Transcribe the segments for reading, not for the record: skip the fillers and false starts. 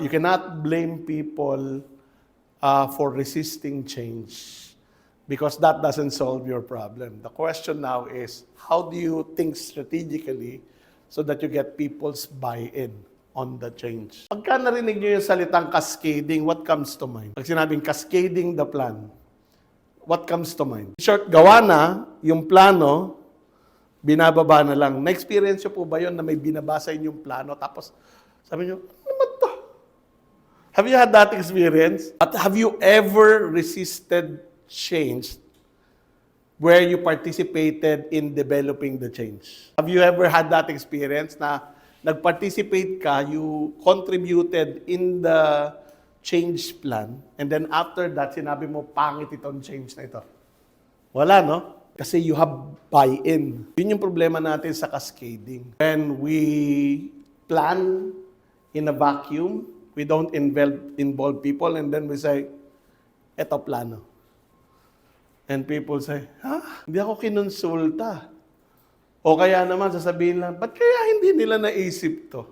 You cannot blame people for resisting change because that doesn't solve your problem. The question now is, how do you think strategically so that you get people's buy-in on the change? Pagka narinig nyo yung salitang cascading, what comes to mind? Pag sinabing cascading the plan, what comes to mind? Short, gawa na yung plano, binababa na lang. Na-experience nyo po ba yun na may binabasa yung plano tapos sabi nyo, ano naman to? Have you had that experience? At have you ever resisted change where you participated in developing the change? Have you ever had that experience na nag-participate ka, you contributed in the change plan, and then after that, sinabi mo, pangit itong change na ito? Wala, no? Kasi you have buy-in. Yun yung problema natin sa cascading. When we plan in a vacuum, we don't involve people, and then we say, eto plano. And people say, hindi ako kinonsulta. O kaya naman sasabihin lang, ba't kaya hindi nila naisip to?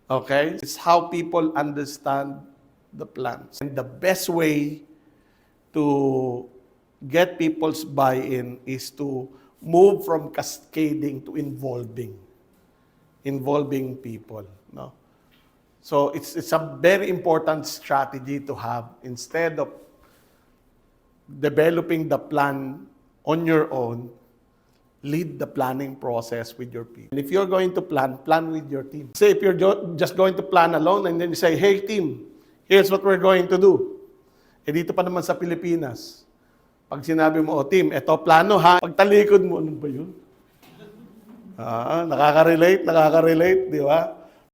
Okay? It's how people understand the plans. And the best way to get people's buy-in is to move from cascading to involving people. No? So it's a very important strategy to have instead of developing the plan on your own. Lead the planning process with your people. And if you're going to plan with your team. Say if you're just going to plan alone and then you say, hey team, here's what we're going to do. Eh dito pa naman sa Pilipinas, pag sinabi mo, team, eto plano ha, pagtalikod mo, ano ba yun? Nakaka-relate, di ba?